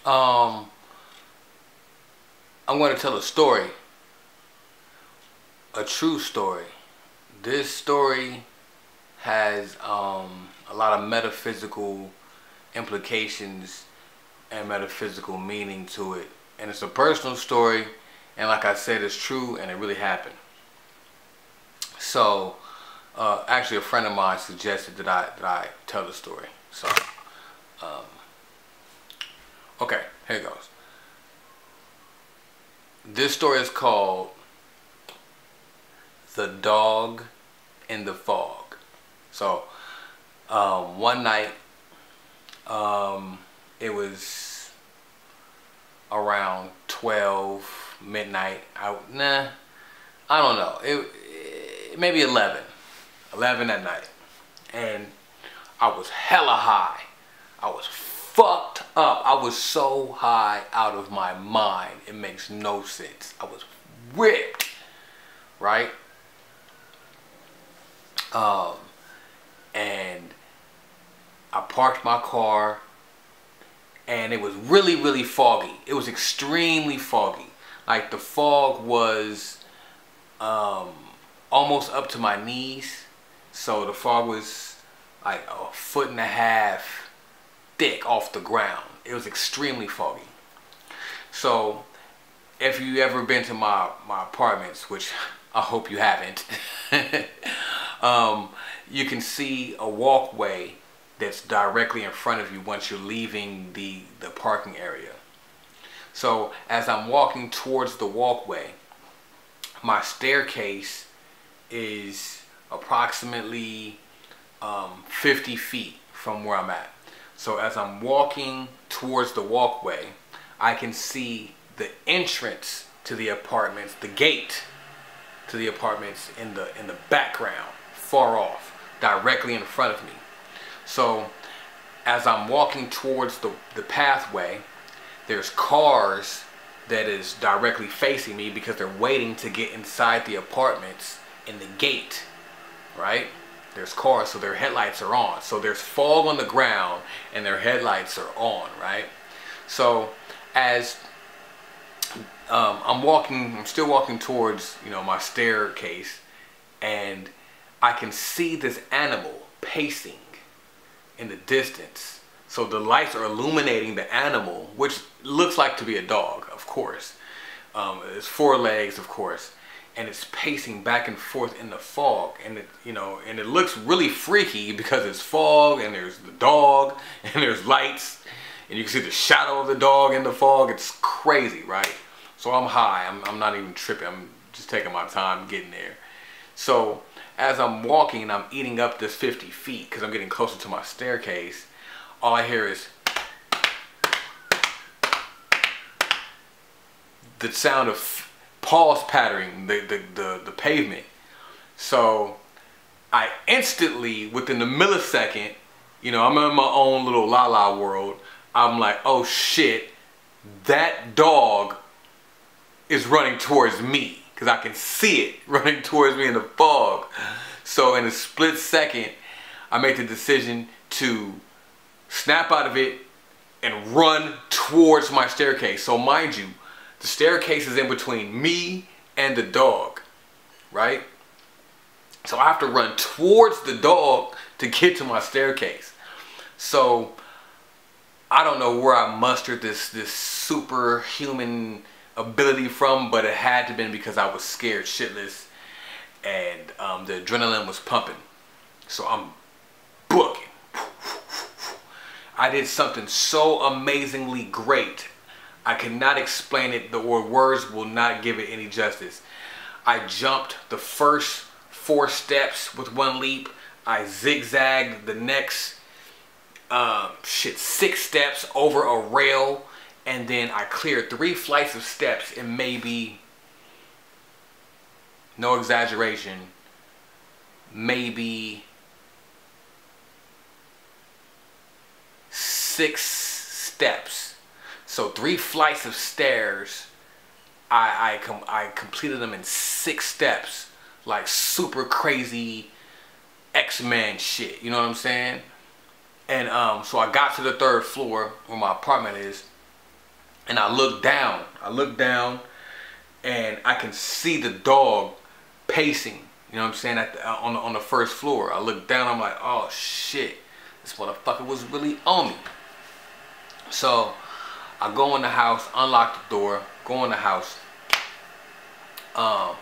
Um, I'm going to tell a story, a true story. This story has a lot of metaphysical implications and metaphysical meaning to it. And it's a personal story, and like I said, it's true and it really happened. So, actually a friend of mine suggested that I tell the story. So, okay, here it goes. This story is called The Dog in the Fog. So, one night, it was around 12 midnight. I don't know. It maybe 11 at night, and I was hella high. I was fucked up. I was so high out of my mind. It makes no sense. I was ripped, right? And I parked my car, and it was really foggy. It was extremely foggy. Like, the fog was almost up to my knees. So the fog was like 1.5 feet thick off the ground. It was extremely foggy. So if you ever been to my apartments, which I hope you haven't, you can see a walkway that's directly in front of you once you're leaving the parking area. So as I'm walking towards the walkway, my staircase is approximately 50 feet from where I'm at. So as I'm walking towards the walkway, I can see the entrance to the apartments, the gate to the apartments in the background, far off, directly in front of me. So as I'm walking towards the pathway, there's cars that is directly facing me because they're waiting to get inside the apartments in the gate, right? There's cars, so their headlights are on. So there's fog on the ground and their headlights are on, right? So as I'm still walking towards, my staircase, and I can see this animal pacing in the distance. So the lights are illuminating the animal, which looks like to be a dog, of course. It's 4 legs, of course, and it's pacing back and forth in the fog, and it looks really freaky because it's fog, and there's the dog, and there's lights, and you can see the shadow of the dog in the fog. It's crazy, right? So I'm high. I'm not even tripping. I'm just taking my time getting there. So as I'm walking and I'm eating up this 50 feet because I'm getting closer to my staircase, all I hear is the sound of paws pattering the pavement. So I instantly, within the millisecond, I'm in my own little la-la world. I'm like, oh shit, that dog is running towards me, because I can see it running towards me in the fog. So in a split second, I make the decision to snap out of it and run towards my staircase. So mind you, the staircase is in between me and the dog, right? So I have to run towards the dog to get to my staircase. So I don't know where I mustered this superhuman ability from, but it had to have been because I was scared shitless, and the adrenaline was pumping. So I'm booking. I did something so amazingly great. I cannot explain it, or words will not give it any justice. I jumped the first 4 steps with 1 leap. I zigzagged the next 6 steps over a rail, and then I cleared 3 flights of steps in maybe, no exaggeration, maybe 6 steps. So 3 flights of stairs, I completed them in 6 steps, like super crazy X-Men shit, you know what I'm saying? And so I got to the 3rd floor where my apartment is, and I look down. And I can see the dog pacing. You know what I'm saying? On the first floor. I look down. I'm like, oh shit, this motherfucker was really on me. So I go in the house, unlock the door, go in the house. I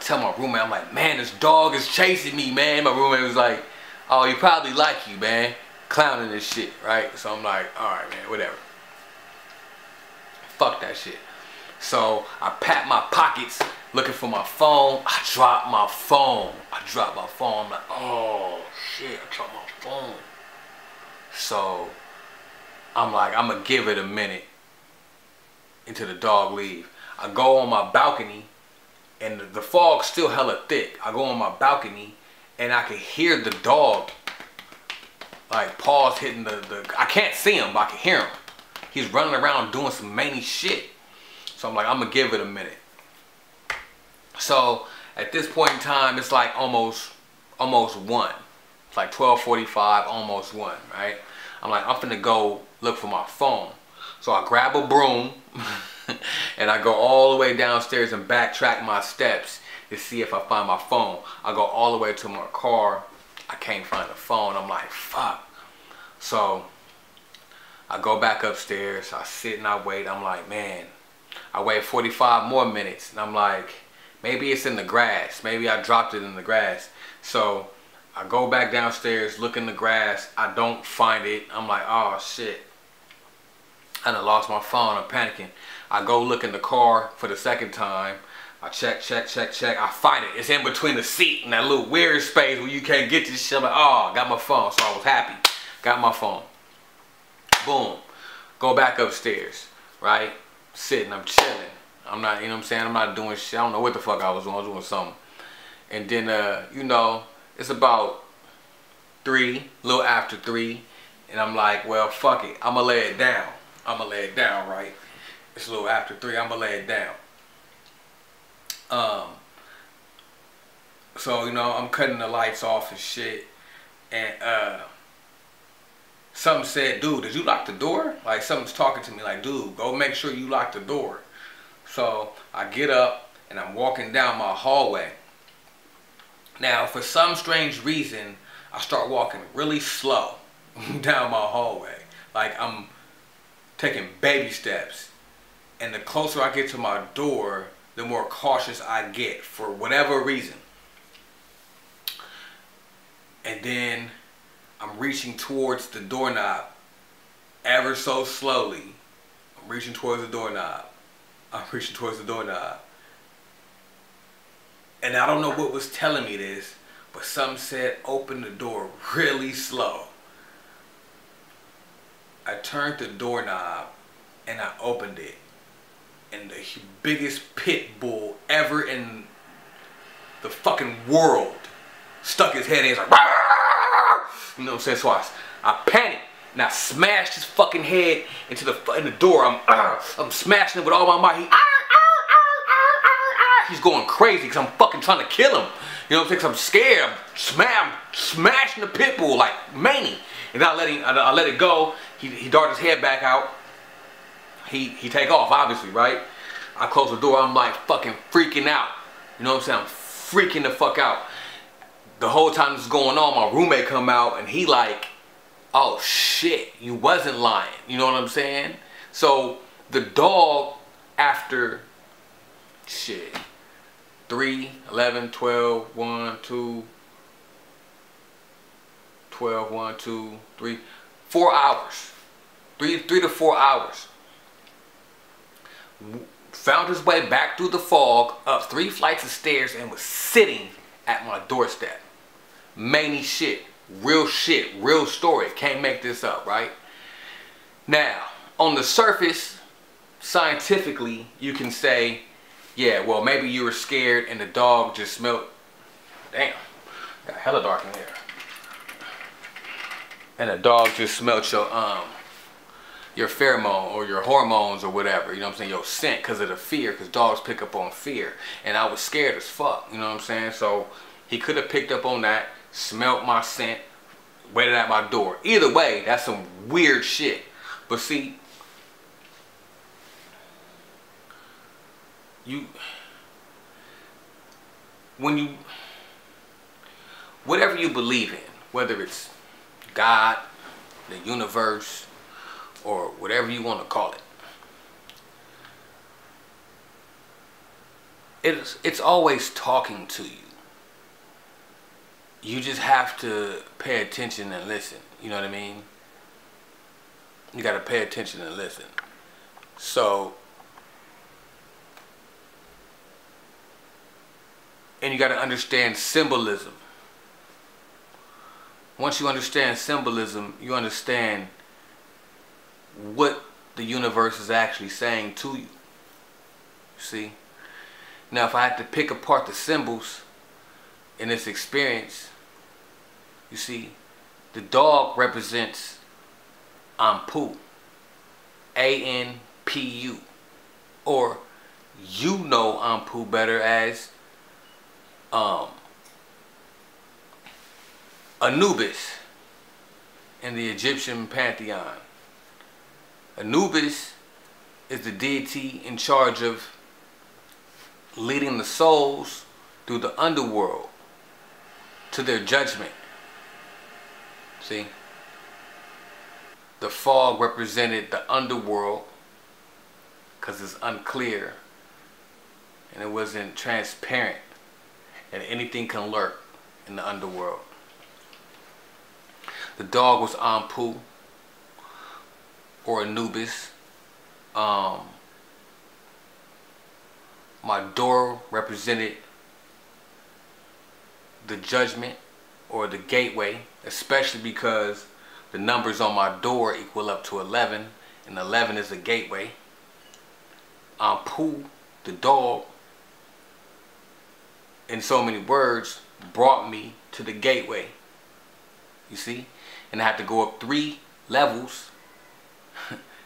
tell my roommate, I'm like, man, this dog is chasing me, man. My roommate was like, oh, he probably like you, man. Clowning this shit, right? So I'm like, alright, man, whatever. Fuck that shit. So I pat my pockets looking for my phone. I dropped my phone. I'm like, oh shit, I dropped my phone. So I'm like, I'm gonna give it a minute until the dog leave. I go on my balcony and the fog's still hella thick. I go on my balcony and I can hear the dog like paws hitting I can't see him, but I can hear him. He's running around doing some manny shit. So I'm like, I'm gonna give it a minute. So at this point in time, it's like almost 1. It's like 12:45, almost 1, right? I'm like, I'm finna go look for my phone. So I grab a broom and I go all the way downstairs and backtrack my steps to see if I find my phone. I go all the way to my car. I can't find the phone. I'm like, fuck. So I go back upstairs. I sit and I wait. I'm like, man. I wait 45 more minutes and I'm like, maybe it's in the grass. Maybe I dropped it in the grass. So I go back downstairs, look in the grass. I don't find it. I'm like, oh shit. I done lost my phone. I'm panicking. I go look in the car for the second time. I check. I find it. It's in between the seat and that little weird space where you can't get this shit. I'm like, oh, I got my phone. So I was happy. Got my phone. Boom. Go back upstairs, right? Sitting, I'm chilling. I'm not, you know what I'm saying? I'm not doing shit. I don't know what the fuck I was doing. I was doing something. And then, you know, it's about 3, a little after 3. And I'm like, well, fuck it. I'm gonna lay it down. Right? It's a little after 3. I'm gonna lay it down. So, you know, I'm cutting the lights off and shit. And, something said, dude, did you lock the door? Like, something's talking to me like, dude, go make sure you lock the door. So I get up and I'm walking down my hallway. Now, for some strange reason, I start walking really slow down my hallway. Like I'm taking baby steps. And the closer I get to my door, the more cautious I get for whatever reason. And then I'm reaching towards the doorknob ever so slowly. I'm reaching towards the doorknob. And I don't know what was telling me this, but something said open the door really slow. I turned the doorknob and I opened it. And the biggest pit bull ever in the fucking world stuck his head in. He's like, you know what I'm saying? So I panicked and I smashed his fucking head into the door. I'm smashing it with all my might. He's going crazy because I'm fucking trying to kill him. You know what I'm saying? 'Cause I'm scared. I'm smashing the pit bull like many. And I let it go. He darted his head back out. He take off, obviously, right? I close the door. I'm like fucking freaking out. You know what I'm saying? I'm freaking the fuck out. The whole time this is going on, my roommate come out and he like, oh shit, you wasn't lying. You know what I'm saying? So the dog, after shit, 3, 11, 12, 1, 2, 12, 1, 2, 3, 4 hours. 3 to 4 hours. Found his way back through the fog, up 3 flights of stairs, and was sitting at my doorstep. Manny shit, real story. Can't make this up, right? Now, on the surface, scientifically, you can say, yeah, well, maybe you were scared and the dog just smelled. Damn, got hella dark in here. And the dog just smelled your pheromone or your hormones or whatever, you know what I'm saying, your scent, because of the fear, because dogs pick up on fear. And I was scared as fuck, you know what I'm saying? So he could have picked up on that, smelled my scent, waited at my door. Either way, that's some weird shit. But see, you, when you, whatever you believe in, whether it's God, the universe, or whatever you want to call it, it's always talking to you. You just have to pay attention and listen. You know what I mean? You got to pay attention and listen. So, and you got to understand symbolism. Once you understand symbolism, you understand what the universe is actually saying to you. See? Now, if I had to pick apart the symbols in this experience, you see, the dog represents Anpu, A-N-P-U, or you know Anpu better as Anubis in the Egyptian pantheon. Anubis is the deity in charge of leading the souls through the underworld to their judgment. See? The fog represented the underworld because it's unclear and it wasn't transparent, and anything can lurk in the underworld. The dog was Anpu, or Anubis. My door represented the judgment or the gateway, especially because the numbers on my door equal up to 11, and 11 is a gateway. Anpu, the dog, in so many words, brought me to the gateway. You see? And I had to go up 3 levels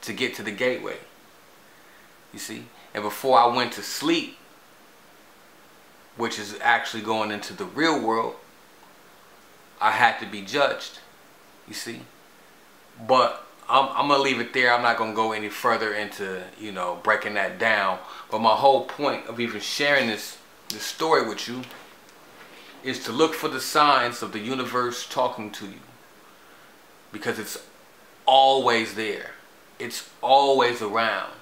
to get to the gateway. You see? And before I went to sleep, which is actually going into the real world, I had to be judged. You see? But I'm going to leave it there. I'm not going to go any further into, you know, breaking that down. But my whole point of even sharing this story with you is to look for the signs of the universe talking to you. Because it's always there. It's always around.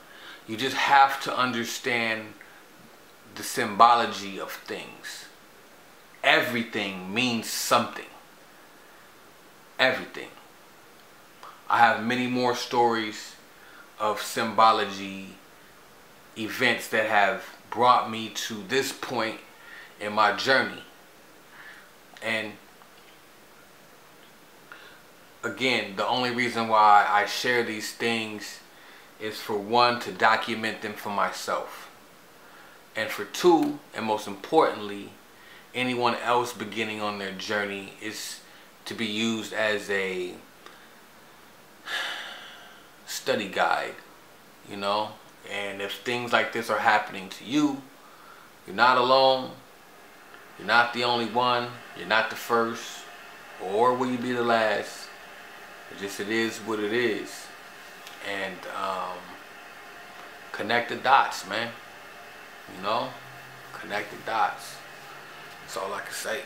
You just have to understand the symbology of things. Everything means something. Everything. I have many more stories of symbology events that have brought me to this point in my journey. And again, the only reason why I share these things is for one, to document them for myself, and for two, and most importantly, anyone else beginning on their journey, is to be used as a study guide, you know. And if things like this are happening to you, you're not alone. You're not the only one. You're not the first, or will you be the last? It is what it is. And connect the dots, man. You know, connect the dots. That's all I can say.